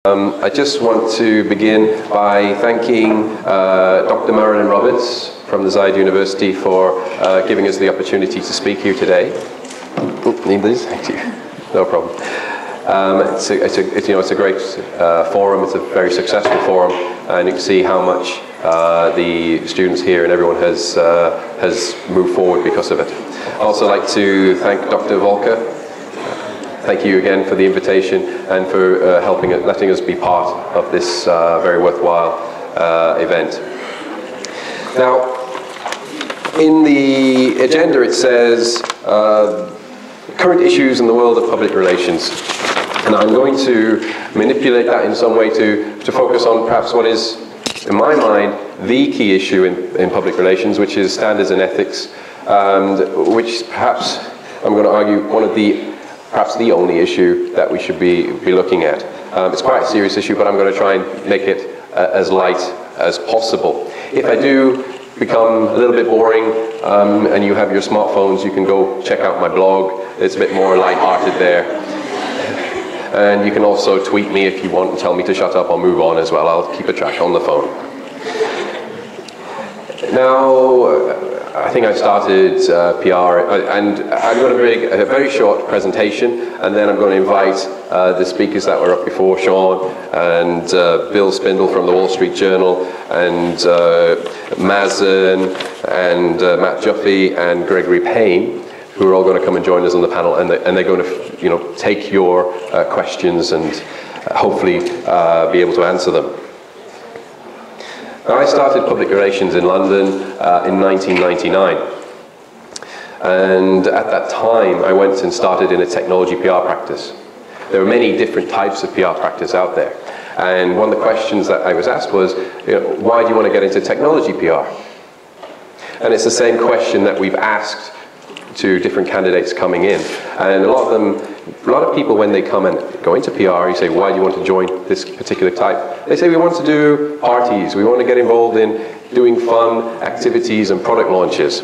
I just want to begin by thanking Dr. Marilyn Roberts from the Zayed University for giving us the opportunity to speak here today. Need these? Thank you. No problem. It's a great forum. It's a very successful forum, and you can see how much the students here and everyone has moved forward because of it. I'd also like to thank Dr. Volker. Thank you again for the invitation and for letting us be part of this very worthwhile event. Now, in the agenda it says current issues in the world of public relations. And I'm going to manipulate that in some way to focus on perhaps what is, in my mind, the key issue in public relations, which is standards and ethics, and which perhaps I'm going to argue perhaps the only issue that we should be looking at. It's quite a serious issue, but I'm going to try and make it as light as possible. If I do become a little bit boring and you have your smartphones, you can go check out my blog. It's a bit more light-hearted there. And you can also tweet me if you want and tell me to shut up or move on as well. I'll keep a track on the phone. Now, I think I started PR, and I'm going to make a very short presentation, and then I'm going to invite the speakers that were up before, Sean and Bill Spindle from the Wall Street Journal, and Mazen, and Matt Juffy, and Gregory Payne, who are all going to come and join us on the panel, and they're going to, take your questions and hopefully be able to answer them. Now, I started public relations in London in 1999, and at that time I went and started in a technology PR practice. There are many different types of PR practice out there, and one of the questions that I was asked was, why do you want to get into technology PR? And it's the same question that we've asked to different candidates coming in, and a lot of people, when they come and go into PR, you say, why do you want to join this particular type? They say, we want to do parties, we want to get involved in doing fun activities and product launches.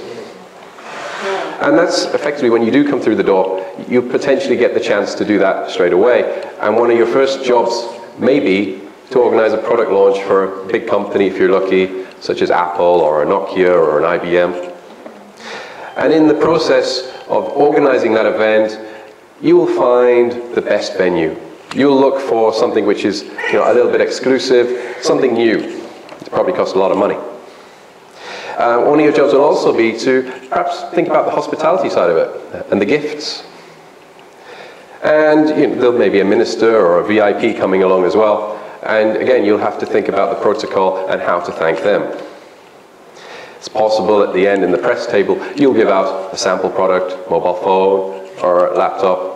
And that's effectively, when you do come through the door, you potentially get the chance to do that straight away. And one of your first jobs may be to organize a product launch for a big company, if you're lucky, such as Apple or a Nokia or an IBM. And in the process of organizing that event, you will find the best venue. You'll look for something which is a little bit exclusive, something new. It probably costs a lot of money. One of your jobs will also be to perhaps think about the hospitality side of it and the gifts. And there may be a minister or a VIP coming along as well. And again, you'll have to think about the protocol and how to thank them. It's possible at the end in the press table, you'll give out a sample product, mobile phone or laptop.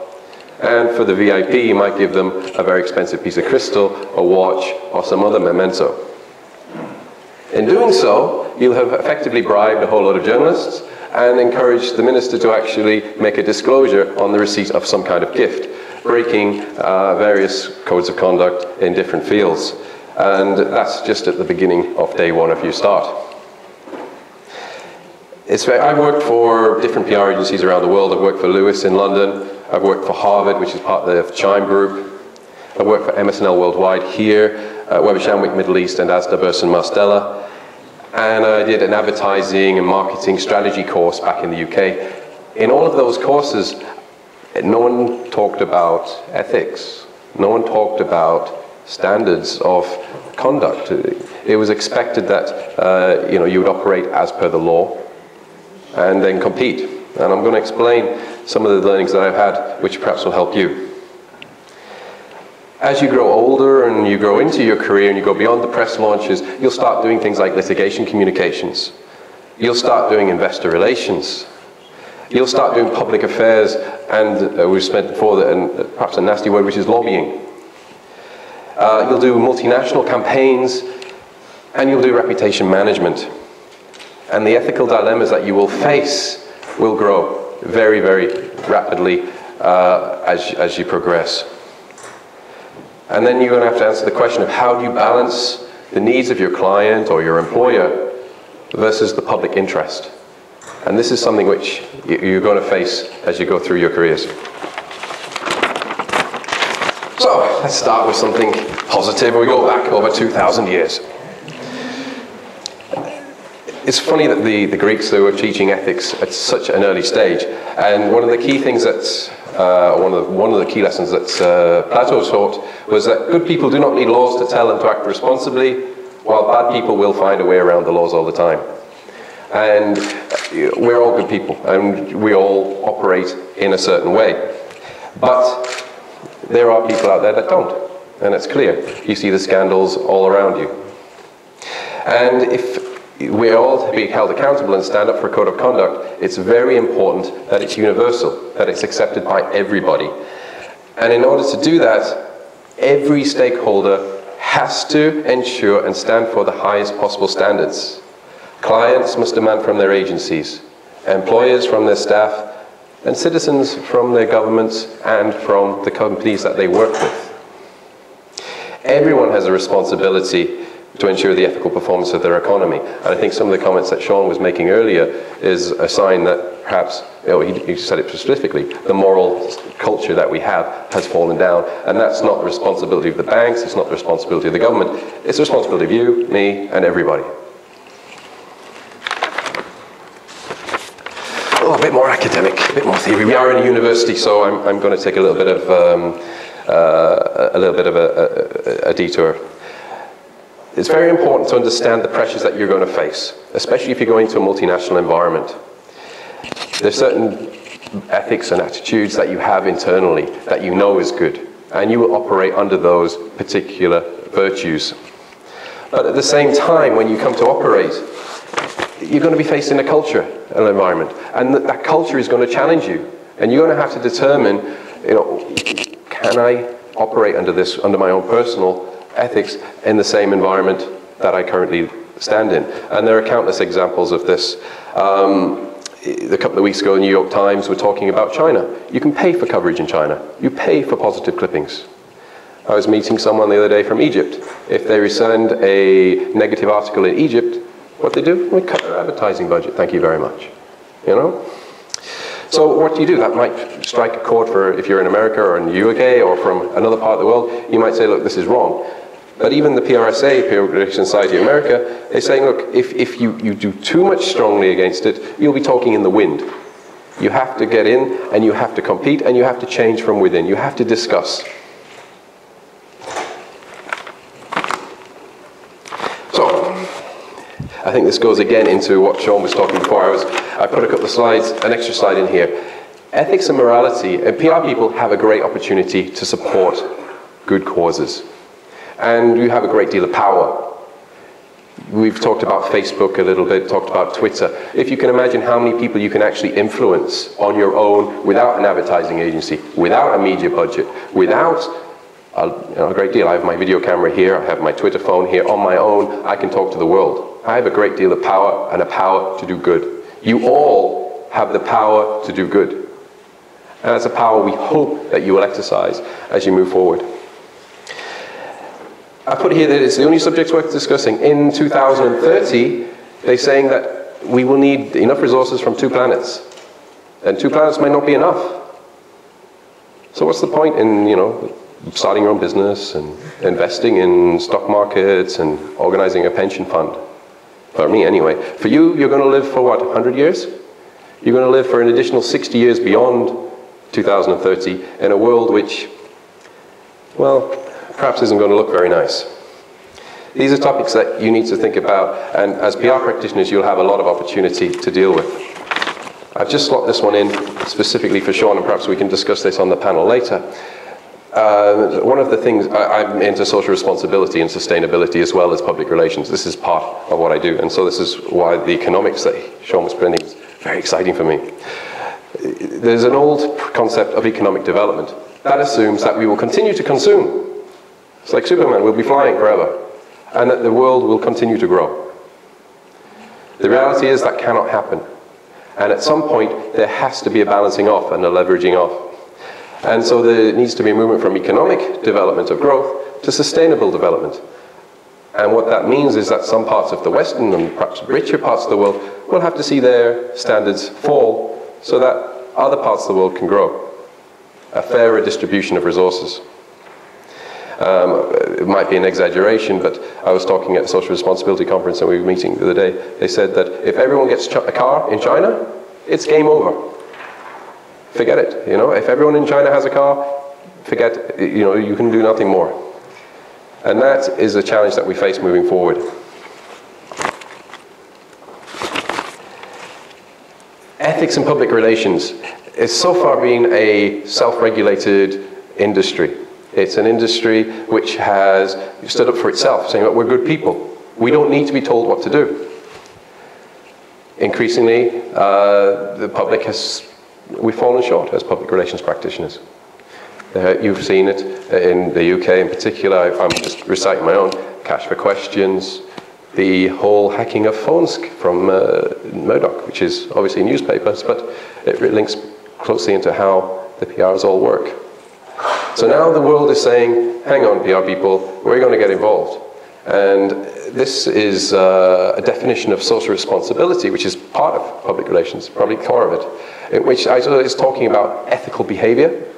And for the VIP, you might give them a very expensive piece of crystal, a watch, or some other memento. In doing so, you'll have effectively bribed a whole lot of journalists and encouraged the minister to actually make a disclosure on the receipt of some kind of gift, breaking various codes of conduct in different fields. And that's just at the beginning of day one of your start. I've worked for different PR agencies around the world. I've worked for Lewis in London. I've worked for Harvard, which is part of the Chime Group. I've worked for MSNL Worldwide here, Weber Shandwick Middle East, and Asda Burson Marstella. And I did an advertising and marketing strategy course back in the UK. In all of those courses, no one talked about ethics. No one talked about standards of conduct. It was expected that you would operate as per the law and then compete. And I'm going to explain some of the learnings that I've had, which perhaps will help you. As you grow older and you grow into your career and you go beyond the press launches, you'll start doing things like litigation communications. You'll start doing investor relations. You'll start doing public affairs, and we've spent before, and perhaps a nasty word, which is lobbying. You'll do multinational campaigns, and you'll do reputation management. And the ethical dilemmas that you will face will grow very, very rapidly as you progress. And then you're going to have to answer the question of how do you balance the needs of your client or your employer versus the public interest. And this is something which you're going to face as you go through your careers. So, let's start with something positive. We go back over 2,000 years. It's funny that the Greeks, they were teaching ethics at such an early stage, and one of the key things that's one of the key lessons that Plato taught was that good people do not need laws to tell them to act responsibly, while bad people will find a way around the laws all the time. And we're all good people, and we all operate in a certain way. But there are people out there that don't, and it's clear. You see the scandals all around you. And if we're all to be held accountable and stand up for a code of conduct, it's very important that it's universal, that it's accepted by everybody. And in order to do that, every stakeholder has to ensure and stand for the highest possible standards. Clients must demand from their agencies, employers from their staff, and citizens from their governments and from the companies that they work with. Everyone has a responsibility to ensure the ethical performance of their economy. And I think some of the comments that Sean was making earlier is a sign that perhaps, he said it specifically, the moral culture that we have has fallen down. And that's not the responsibility of the banks, it's not the responsibility of the government, it's the responsibility of you, me, and everybody. Oh, a bit more academic, a bit more theory. We are in a university, so I'm going to take a little bit of a detour. It's very important to understand the pressures that you're going to face, especially if you're going to a multinational environment. There's certain ethics and attitudes that you have internally that you know is good, and you will operate under those particular virtues. But at the same time, when you come to operate, you're going to be facing a culture, an environment, and that culture is going to challenge you, and you're going to have to determine, can I operate under my own personal ethics in the same environment that I currently stand in. And there are countless examples of this. A couple of weeks ago, the New York Times were talking about China. You can pay for coverage in China. You pay for positive clippings. I was meeting someone the other day from Egypt. If they send a negative article in Egypt, what they do? We cut their advertising budget. Thank you very much. So what do you do? That might strike a chord for if you're in America or in the UK or from another part of the world. You might say, look, this is wrong. But even the PRSA, Peer Protection Society of America, they're saying, look, if you do too much strongly against it, you'll be talking in the wind. You have to get in, and you have to compete, and you have to change from within. You have to discuss. So, I think this goes again into what Sean was talking before. I put a couple of slides, an extra slide in here. Ethics and morality, and PR people have a great opportunity to support good causes. And you have a great deal of power. We've talked about Facebook a little bit, talked about Twitter. If you can imagine how many people you can actually influence on your own without an advertising agency, without a media budget, without a great deal. I have my video camera here, I have my Twitter phone here. On my own, I can talk to the world. I have a great deal of power and a power to do good. You all have the power to do good. And that's a power we hope that you will exercise as you move forward. I put here that it's the only subject worth discussing. In 2030, they're saying that we will need enough resources from 2 planets. And 2 planets might not be enough. So what's the point in, starting your own business and investing in stock markets and organizing a pension fund? For me, anyway. For you, you're going to live for what, 100 years? You're going to live for an additional 60 years beyond 2030 in a world which, well, perhaps isn't going to look very nice. These are topics that you need to think about, and as PR practitioners, you'll have a lot of opportunity to deal with. I've just slotted this one in specifically for Sean, and perhaps we can discuss this on the panel later. One of the things, I'm into social responsibility and sustainability as well as public relations. This is part of what I do, and so this is why the economics that Sean was presenting is very exciting for me. There's an old concept of economic development that assumes that we will continue to consume. It's like Superman, we'll be flying forever, and that the world will continue to grow. The reality is that cannot happen. And at some point, there has to be a balancing off and a leveraging off. And so there needs to be a movement from economic development of growth to sustainable development. And what that means is that some parts of the Western and perhaps richer parts of the world will have to see their standards fall so that other parts of the world can grow. A fairer distribution of resources. It might be an exaggeration, but I was talking at a social responsibility conference and we were meeting the other day. They said that if everyone gets a car in China, it's game over. Forget it, you know. If everyone in China has a car, forget, you know, you can do nothing more. And that is a challenge that we face moving forward. Ethics in public relations is so far been a self-regulated industry. It's an industry which has stood up for itself, saying that we're good people. We don't need to be told what to do. Increasingly, the public we've fallen short as public relations practitioners. You've seen it in the UK in particular. I'm just reciting my own. Cash for questions, the whole hacking of phones from Murdoch, which is obviously newspapers, but it links closely into how the PRs all work. So now the world is saying, hang on, PR people, we're going to get involved. And this is a definition of social responsibility, which is part of public relations, probably core of it, in which is talking about ethical behavior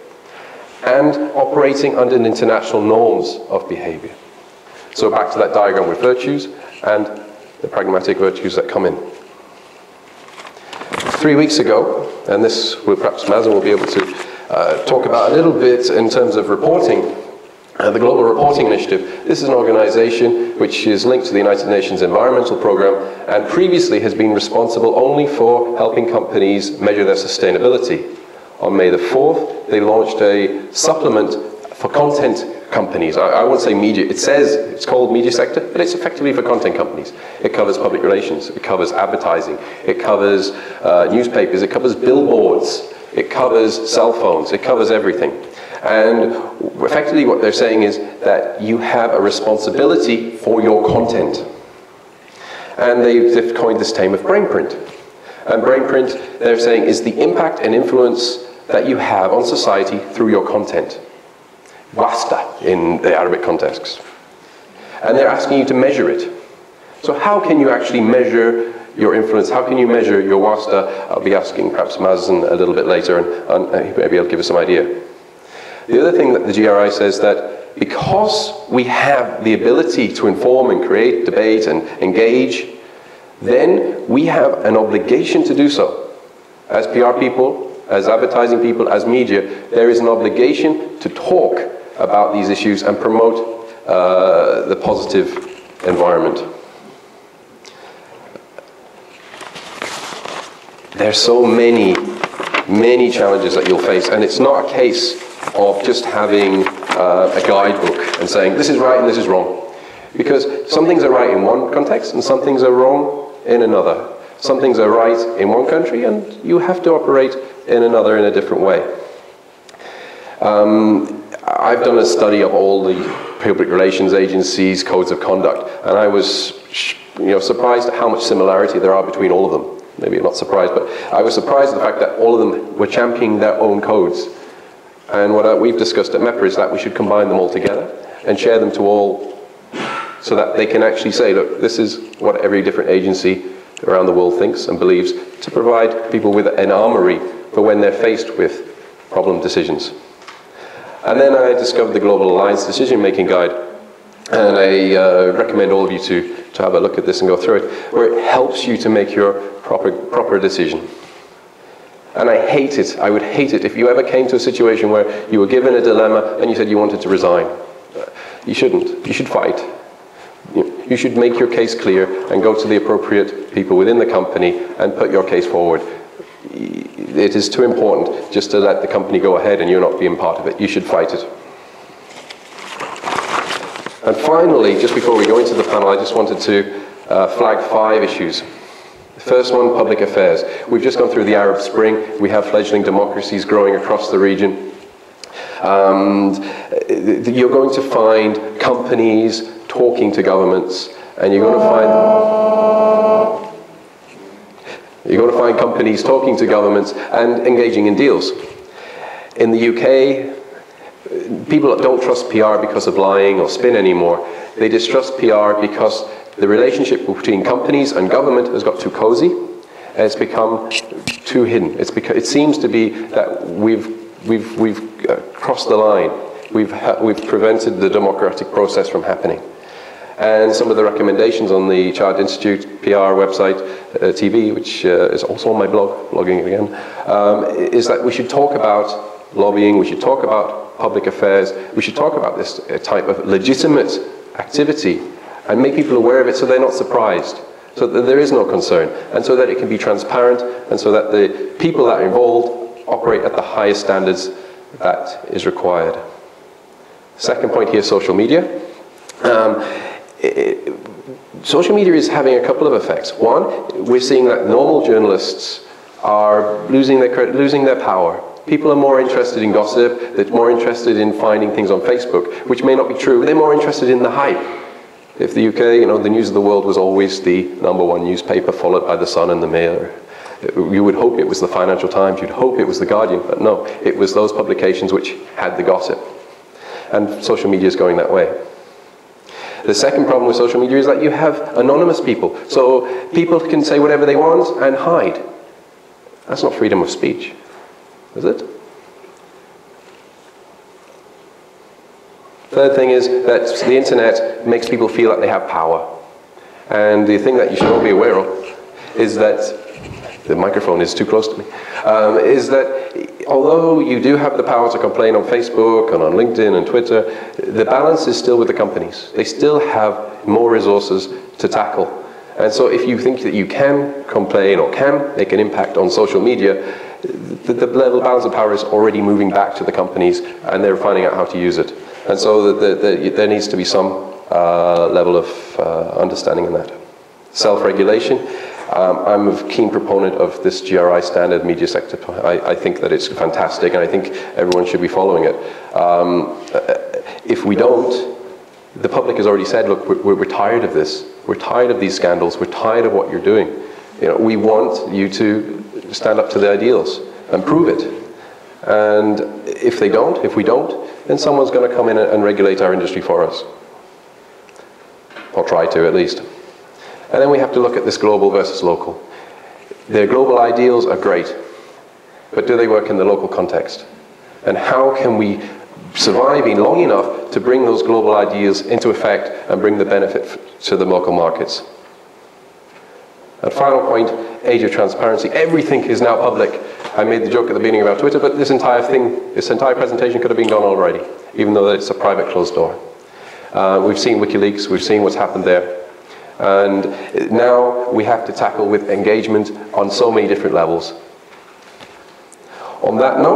and operating under international norms of behavior. So back to that diagram with virtues and the pragmatic virtues that come in. 3 weeks ago, and this will perhaps Mazen will be able to talk about a little bit in terms of reporting, the Global Reporting Initiative. This is an organization which is linked to the United Nations Environmental Programme and previously has been responsible only for helping companies measure their sustainability. On May the 4th, they launched a supplement for content companies. I won't say media, it says it's called media sector, but it's effectively for content companies. It covers public relations, it covers advertising, it covers newspapers, it covers billboards, it covers cell phones, it covers everything. And effectively what they're saying is that you have a responsibility for your content. And they've coined this term of brainprint. And brainprint, they're saying, is the impact and influence that you have on society through your content. Wasta in the Arabic context. And they're asking you to measure it. So how can you actually measure your influence? How can you measure your wasta? I'll be asking perhaps Mazen a little bit later, and maybe he'll give us some idea. The other thing that the GRI says that because we have the ability to inform and create, debate and engage, then we have an obligation to do so. As PR people, as advertising people, as media, there is an obligation to talk about these issues and promote the positive environment. There's so many challenges that you'll face, and it's not a case of just having a guidebook and saying this is right and this is wrong. Because some things are right in one context and some things are wrong in another. Some things are right in one country and you have to operate in another in a different way. I've done a study of all the public relations agencies' codes of conduct, and I was surprised at how much similarity there are between all of them. Maybe not surprised, but I was surprised at the fact that all of them were championing their own codes. And what we've discussed at MEPA is that we should combine them all together and share them to all so that they can actually say, look, this is what every different agency around the world thinks and believes, to provide people with an armory for when they're faced with problem decisions. And then I discovered the Global Alliance Decision-Making Guide, and I recommend all of you to have a look at this and go through it, where it helps you to make your proper decision. And I hate it, I would hate it if you ever came to a situation where you were given a dilemma and you said you wanted to resign. You shouldn't, you should fight. You should make your case clear and go to the appropriate people within the company and put your case forward. It is too important just to let the company go ahead and you're not being part of it. You should fight it. And finally, just before we go into the panel, I just wanted to flag 5 issues. The first one, public affairs. We've just gone through the Arab Spring. We have fledgling democracies growing across the region. You're going to find companies talking to governments, and you're going to find companies talking to governments and engaging in deals. In the UK, people don't trust PR because of lying or spin anymore. They distrust PR because the relationship between companies and government has got too cozy, and it's become too hidden. It seems to be that we've crossed the line. we've prevented the democratic process from happening. And some of the recommendations on the Chart Institute PR website, TV, which is also on my blog, blogging again, is that we should talk about lobbying, we should talk about public affairs, we should talk about this type of legitimate activity and make people aware of it so they're not surprised, so that there is no concern, and so that it can be transparent, and so that the people that are involved operate at the highest standards that is required. Second point here, social media. Social media is having a couple of effects. One, we're seeing that normal journalists are losing their power. People are more interested in gossip, they're more interested in finding things on Facebook, which may not be true. They're more interested in the hype. If the UK, the News of the World was always the #1 newspaper, followed by the Sun and the Mail. You would hope it was the Financial Times, you'd hope it was the Guardian, but no, it was those publications which had the gossip. And social media is going that way. The second problem with social media is that you have anonymous people. So people can say whatever they want and hide. That's not freedom of speech, is it? Third thing is that the internet makes people feel that they have power. And the thing that you should all be aware of is that, the microphone is too close to me, is that although you do have the power to complain on Facebook and on LinkedIn and Twitter, the balance is still with the companies. They still have more resources to tackle. And so if you think that you can complain or can make an impact on social media, the level balance of power is already moving back to the companies, and they're finding out how to use it. And so there needs to be some level of understanding in that. Self-regulation. I'm a keen proponent of this GRI standard media sector. I think that it's fantastic, and I think everyone should be following it. If we don't, the public has already said, look, we're tired of this. We're tired of these scandals. We're tired of what you're doing. We want you to stand up to the ideals and prove it. And if we don't, then someone's going to come in and regulate our industry for us. Or try to, at least. And then we have to look at this global versus local. Their global ideals are great, but do they work in the local context? And how can we survive long enough to bring those global ideas into effect and bring the benefit to the local markets? And final point, age of transparency. Everything is now public. I made the joke at the beginning about Twitter, but this entire presentation could have been done already, even though it's a private closed door. We've seen WikiLeaks, we've seen what's happened there. And now we have to tackle with engagement on so many different levels. On that note,